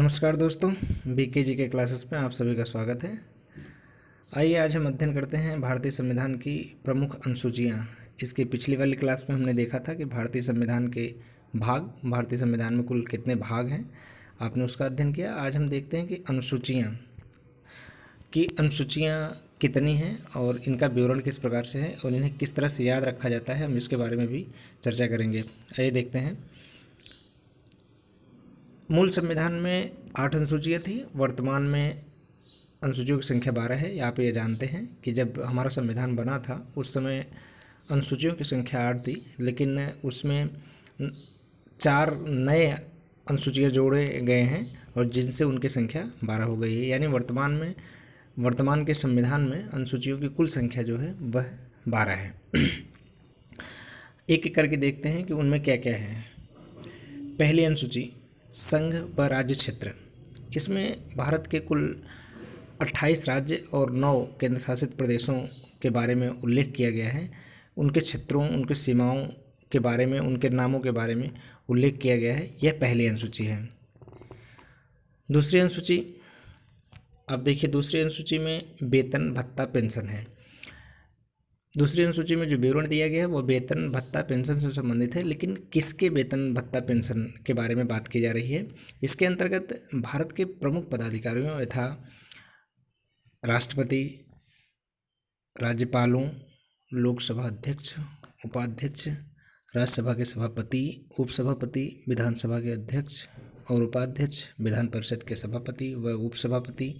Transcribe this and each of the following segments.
नमस्कार दोस्तों, बीके जी के क्लासेस में आप सभी का स्वागत है। आइए आज हम अध्ययन करते हैं भारतीय संविधान की प्रमुख अनुसूचियाँ। इसकी पिछली वाली क्लास में हमने देखा था कि भारतीय संविधान के भाग, भारतीय संविधान में कुल कितने भाग हैं, आपने उसका अध्ययन किया। आज हम देखते हैं कि अनुसूचियाँ कितनी हैं और इनका विवरण किस प्रकार से है और इन्हें किस तरह से याद रखा जाता है, हम इसके बारे में भी चर्चा करेंगे। आइए देखते हैं। मूल संविधान में 8 अनुसूचियाँ थी, वर्तमान में अनुसूचियों की संख्या 12 है। यहाँ पे ये जानते हैं कि जब हमारा संविधान बना था उस समय अनुसूचियों की संख्या 8 थी, लेकिन उसमें 4 नए अनुसूचियाँ जोड़े गए हैं और जिनसे उनकी संख्या 12 हो गई है। यानी वर्तमान के संविधान में अनुसूचियों की कुल संख्या जो है वह 12 है। एक एक करके देखते हैं कि उनमें क्या क्या है। पहली अनुसूची, संघ व राज्य क्षेत्र। इसमें भारत के कुल 28 राज्य और 9 केंद्र शासित प्रदेशों के बारे में उल्लेख किया गया है। उनके क्षेत्रों, उनकी सीमाओं के बारे में, उनके नामों के बारे में उल्लेख किया गया है। यह पहली अनुसूची है। दूसरी अनुसूची, अब देखिए, दूसरी अनुसूची में वेतन, भत्ता, पेंशन है। दूसरी अनुसूची में जो विवरण दिया गया है वो वेतन, भत्ता, पेंशन से संबंधित है, लेकिन किसके वेतन, भत्ता, पेंशन के बारे में बात की जा रही है। इसके अंतर्गत भारत के प्रमुख पदाधिकारियों यथा राष्ट्रपति, राज्यपालों, लोकसभा अध्यक्ष, उपाध्यक्ष, राज्यसभा के सभापति, उपसभापति, विधानसभा के अध्यक्ष और उपाध्यक्ष, विधान परिषद के सभापति व उपसभापति,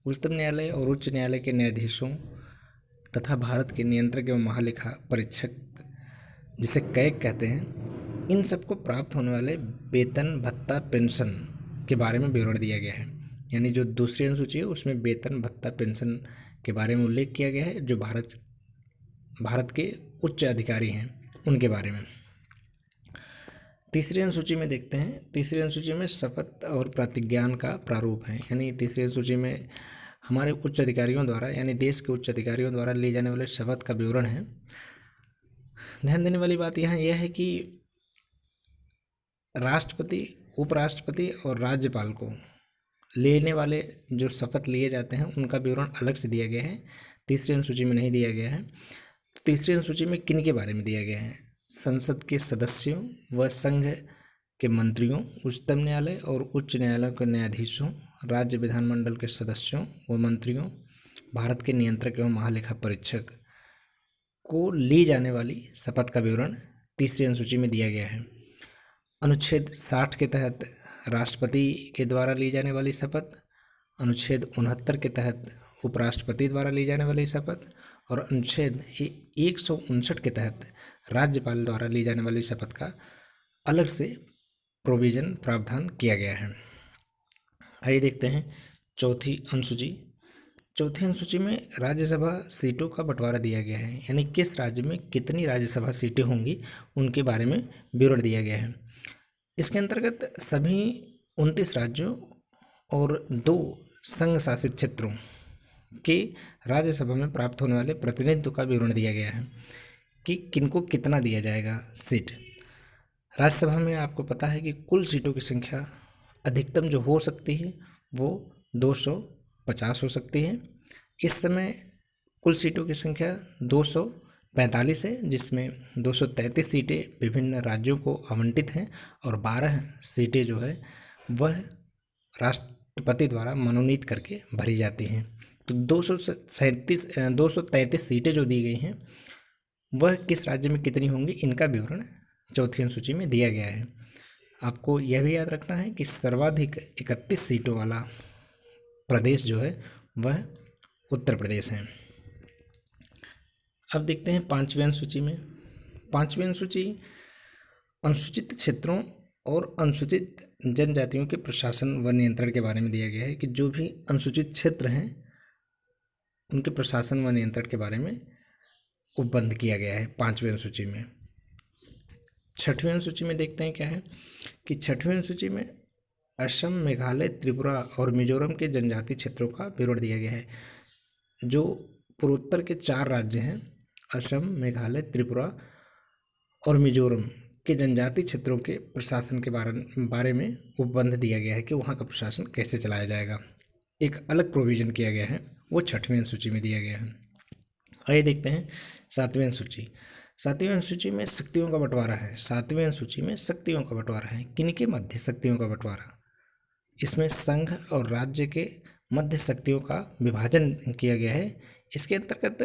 उच्चतम न्यायालय और उच्च न्यायालय के न्यायाधीशों तथा भारत के नियंत्रक एवं महालेखा परीक्षक, जिसे कैग कहते हैं, इन सबको प्राप्त होने वाले वेतन, भत्ता, पेंशन के बारे में विवरण दिया गया है। यानी जो दूसरी अनुसूची है उसमें वेतन, भत्ता, पेंशन के बारे में उल्लेख किया गया है, जो भारत के उच्च अधिकारी हैं उनके बारे में। तीसरी अनुसूची में देखते हैं। तीसरी अनुसूची में शपथ और प्रतिज्ञान का प्रारूप है। यानी तीसरी अनुसूची में हमारे उच्च अधिकारियों द्वारा, यानी देश के उच्च अधिकारियों द्वारा लिए जाने वाले शपथ का विवरण है। ध्यान देने वाली बात यहाँ यह है कि राष्ट्रपति, उपराष्ट्रपति और राज्यपाल को लेने वाले जो शपथ लिए जाते हैं उनका विवरण अलग से दिया गया है, तीसरी अनुसूची में नहीं दिया गया है। तीसरी अनुसूची में किन के बारे में दिया गया है? संसद के सदस्यों व संघ के मंत्रियों, उच्चतम न्यायालय और उच्च न्यायालय के न्यायाधीशों, राज्य विधानमंडल के सदस्यों व मंत्रियों, भारत के नियंत्रक एवं महालेखा परीक्षक को ली जाने वाली शपथ का विवरण तीसरी अनुसूची में दिया गया है। अनुच्छेद 60 के तहत राष्ट्रपति के द्वारा ली जाने वाली शपथ, अनुच्छेद 69 के तहत उपराष्ट्रपति द्वारा ली जाने वाली शपथ और अनुच्छेद 159 के तहत राज्यपाल द्वारा ली जाने वाली शपथ का अलग से प्रावधान किया गया है। आइए देखते हैं चौथी अनुसूची। चौथी अनुसूची में राज्यसभा सीटों का बंटवारा दिया गया है। यानी किस राज्य में कितनी राज्यसभा सीटें होंगी उनके बारे में विवरण दिया गया है। इसके अंतर्गत सभी 29 राज्यों और 2 संघ शासित क्षेत्रों के राज्यसभा में प्राप्त होने वाले प्रतिनिधित्व का विवरण दिया गया है कि किनको कितना दिया जाएगा सीट। राज्यसभा में आपको पता है कि कुल सीटों की संख्या अधिकतम जो हो सकती है वो 250 हो सकती है। इस समय कुल सीटों की संख्या 245 है, जिसमें 233 सीटें विभिन्न राज्यों को आवंटित हैं और 12 सीटें जो है वह राष्ट्रपति द्वारा मनोनीत करके भरी जाती हैं। तो 233 सीटें जो दी गई हैं वह किस राज्य में कितनी होंगी, इनका विवरण चौथी अनुसूची में दिया गया है। आपको यह भी याद रखना है कि सर्वाधिक 31 सीटों वाला प्रदेश जो है वह उत्तर प्रदेश है। अब देखते हैं पांचवी अनुसूची में। पांचवी अनुसूची अनुसूचित क्षेत्रों और अनुसूचित जनजातियों के प्रशासन व नियंत्रण के बारे में दिया गया है कि जो भी अनुसूचित क्षेत्र हैं उनके प्रशासन व नियंत्रण के बारे में उपबंध किया गया है पांचवी अनुसूची में। छठवीं अनुसूची में देखते हैं क्या है कि छठवीं अनुसूची में असम, मेघालय, त्रिपुरा और मिजोरम के जनजातीय क्षेत्रों का विवरण दिया गया है। जो पूर्वोत्तर के 4 राज्य हैं, असम, मेघालय, त्रिपुरा और मिजोरम, के जनजाति क्षेत्रों के प्रशासन के बारे में उपबंध दिया गया है कि वहाँ का प्रशासन कैसे चलाया जाएगा। एक अलग प्रोविज़न किया गया है, वो 6वीं अनुसूची में दिया गया है। आइए देखते हैं 7वीं अनुसूची। 7वीं अनुसूची में शक्तियों का बंटवारा है। 7वीं अनुसूची में शक्तियों का बंटवारा है। किनके मध्य शक्तियों का बंटवारा? इसमें संघ और राज्य के मध्य शक्तियों का विभाजन किया गया है। इसके अंतर्गत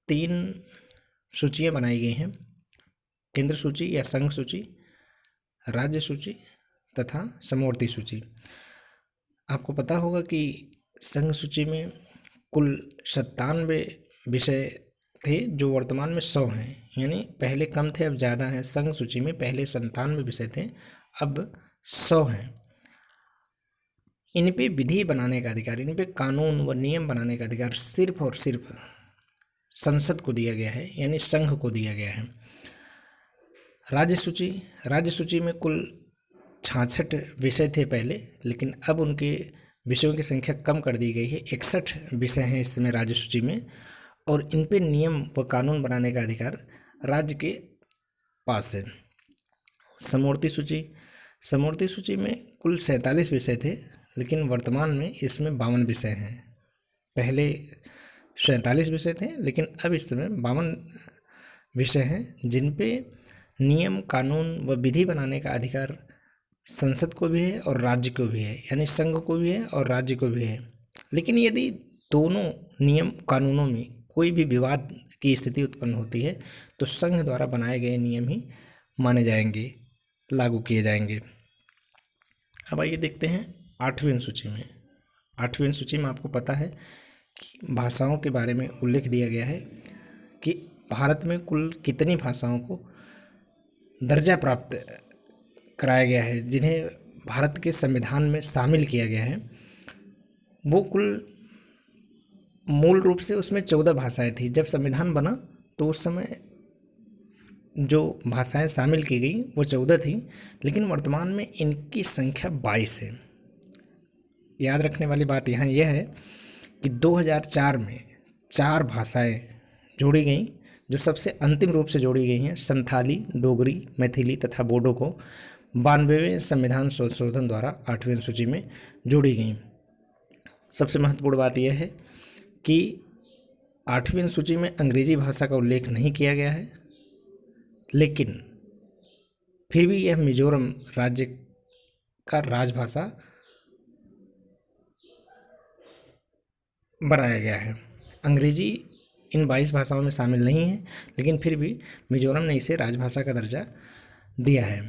3 सूचियाँ बनाई गई हैं, केंद्र सूची या संघ सूची, राज्य सूची तथा समवर्ती सूची। आपको पता होगा कि संघ सूची में कुल 97 विषय थे जो वर्तमान में 100 हैं, यानी पहले कम थे अब ज़्यादा हैं। संघ सूची में पहले 97 विषय थे, अब 100 हैं। इन पे विधि बनाने का अधिकार, इन पे कानून व नियम बनाने का अधिकार सिर्फ और सिर्फ संसद को दिया गया है, यानी संघ को दिया गया है। राज्य सूची में कुल 66 विषय थे पहले, लेकिन अब उनके विषयों की संख्या कम कर दी गई है। 61 विषय हैं इस समय राज्य सूची में, और इन पे नियम व कानून बनाने का अधिकार राज्य के पास है। समवर्ती सूची में कुल 47 विषय थे, लेकिन वर्तमान में इसमें 52 विषय हैं। पहले 47 विषय थे, लेकिन अब इस समय 52 विषय हैं जिन पे नियम, कानून व विधि बनाने का अधिकार संसद को भी है और राज्य को भी है, यानी संघ को भी है और राज्य को भी है। लेकिन यदि दोनों नियम कानूनों में कोई भी विवाद की स्थिति उत्पन्न होती है तो संघ द्वारा बनाए गए नियम ही माने जाएंगे, लागू किए जाएंगे। अब आइए देखते हैं 8वीं अनुसूची में। 8वीं अनुसूची में आपको पता है कि भाषाओं के बारे में उल्लेख दिया गया है कि भारत में कुल कितनी भाषाओं को दर्जा प्राप्त कराया गया है, जिन्हें भारत के संविधान में शामिल किया गया है। वो कुल मूल रूप से उसमें 14 भाषाएं थी। जब संविधान बना तो उस समय जो भाषाएं शामिल की गई वो 14 थी, लेकिन वर्तमान में इनकी संख्या 22 है। याद रखने वाली बात यहाँ यह है कि 2004 में 4 भाषाएं जोड़ी गईं, जो सबसे अंतिम रूप से जोड़ी गई हैं। संथाली, डोगरी, मैथिली तथा बोडो को 92वें संविधान संशोधन द्वारा 8वीं अनुसूची में जोड़ी गई। सबसे महत्वपूर्ण बात यह है कि 8वीं अनुसूची में अंग्रेजी भाषा का उल्लेख नहीं किया गया है, लेकिन फिर भी यह मिजोरम राज्य का राजभाषा बनाया गया है। अंग्रेजी इन 22 भाषाओं में शामिल नहीं है, लेकिन फिर भी मिजोरम ने इसे राजभाषा का दर्जा दिया है।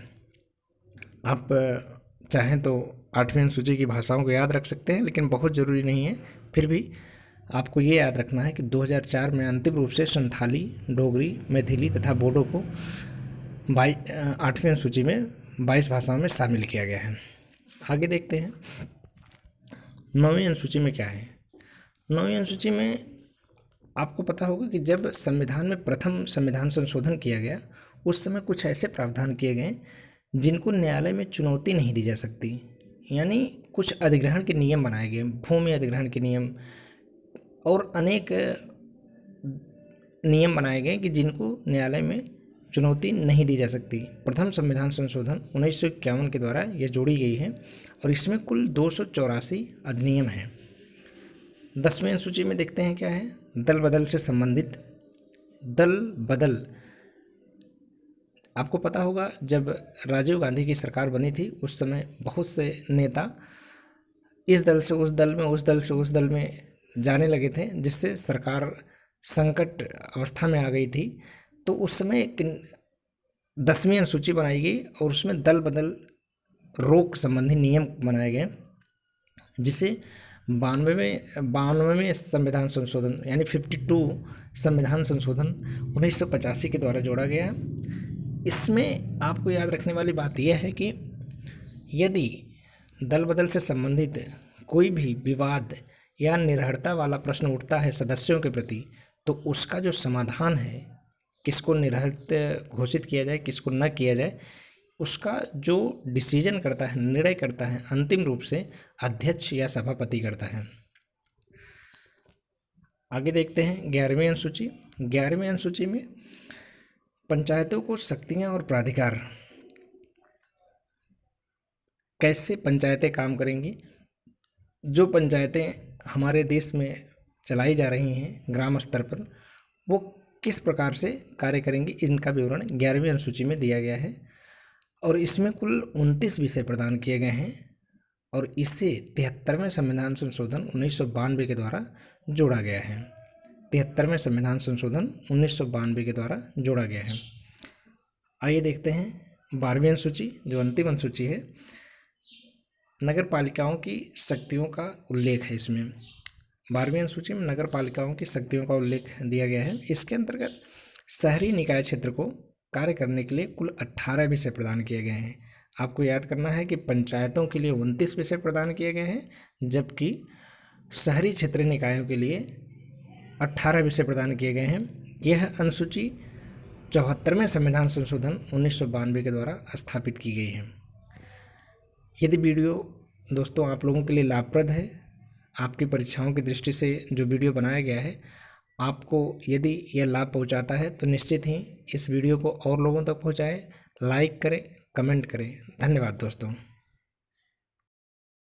आप चाहें तो 8वीं अनुसूची की भाषाओं को याद रख सकते हैं, लेकिन बहुत ज़रूरी नहीं है। फिर भी आपको ये याद रखना है कि 2004 में अंतिम रूप से संथाली, डोगरी, मैथिली तथा बोडो को 8वीं अनुसूची में 22 भाषाओं में शामिल किया गया है। आगे देखते हैं 9वीं अनुसूची में क्या है। 9वीं अनुसूची में आपको पता होगा कि जब संविधान में प्रथम संविधान संशोधन किया गया उस समय कुछ ऐसे प्रावधान किए गए जिनको न्यायालय में चुनौती नहीं दी जा सकती, यानी कुछ अधिग्रहण के नियम बनाए गए, भूमि अधिग्रहण के नियम और अनेक नियम बनाए गए कि जिनको न्यायालय में चुनौती नहीं दी जा सकती। प्रथम संविधान संशोधन 1951 के द्वारा यह जोड़ी गई है और इसमें कुल 284 अधिनियम हैं। 10वीं अनुसूची में देखते हैं क्या है। दल बदल से संबंधित दल बदल, आपको पता होगा जब राजीव गांधी की सरकार बनी थी उस समय बहुत से नेता इस दल से उस दल में, उस दल से उस दल में जाने लगे थे, जिससे सरकार संकट अवस्था में आ गई थी। तो उस समय एक 10वीं अनुसूची बनाई गई और उसमें दल बदल रोक संबंधी नियम बनाए गए, जिसे 92वें संविधान संशोधन यानी 52 संविधान संशोधन 1985 के द्वारा जोड़ा गया। इसमें आपको याद रखने वाली बात यह है कि यदि दल बदल से संबंधित कोई भी विवाद या निर्भरता वाला प्रश्न उठता है सदस्यों के प्रति, तो उसका जो समाधान है, किसको निर्हरित घोषित किया जाए, किसको न किया जाए, उसका जो डिसीजन करता है, निर्णय करता है, अंतिम रूप से अध्यक्ष या सभापति करता है। आगे देखते हैं 11वीं अनुसूची। 11वीं अनुसूची में पंचायतों को शक्तियां और प्राधिकार कैसे पंचायतें काम करेंगी, जो पंचायतें हमारे देश में चलाई जा रही हैं ग्राम स्तर पर, वो किस प्रकार से कार्य करेंगी, इनका विवरण 11वीं अनुसूची में दिया गया है। और इसमें कुल 29 विषय प्रदान किए गए हैं और इसे 73वें संविधान संशोधन 1992 के द्वारा जोड़ा गया है। 73वें संविधान संशोधन 1992 के द्वारा जोड़ा गया है। आइए देखते हैं 12वीं अनुसूची, जो अंतिम अनुसूची है। नगर पालिकाओं की शक्तियों का उल्लेख है इसमें। 12वीं अनुसूची में नगर पालिकाओं की शक्तियों का उल्लेख दिया गया है। इसके अंतर्गत शहरी निकाय क्षेत्र को कार्य करने के लिए कुल 18 विषय प्रदान किए गए हैं। आपको याद करना है कि पंचायतों के लिए 29 विषय प्रदान किए गए हैं, जबकि शहरी क्षेत्रीय निकायों के लिए 18 विषय प्रदान किए गए हैं। यह अनुसूची 74वें संविधान संशोधन 1992 के द्वारा स्थापित की गई है। यदि वीडियो दोस्तों आप लोगों के लिए लाभप्रद है, आपकी परीक्षाओं की दृष्टि से जो वीडियो बनाया गया है, आपको यदि यह लाभ पहुंचाता है तो निश्चित ही इस वीडियो को और लोगों तक पहुंचाएं, लाइक करें, कमेंट करें। धन्यवाद दोस्तों।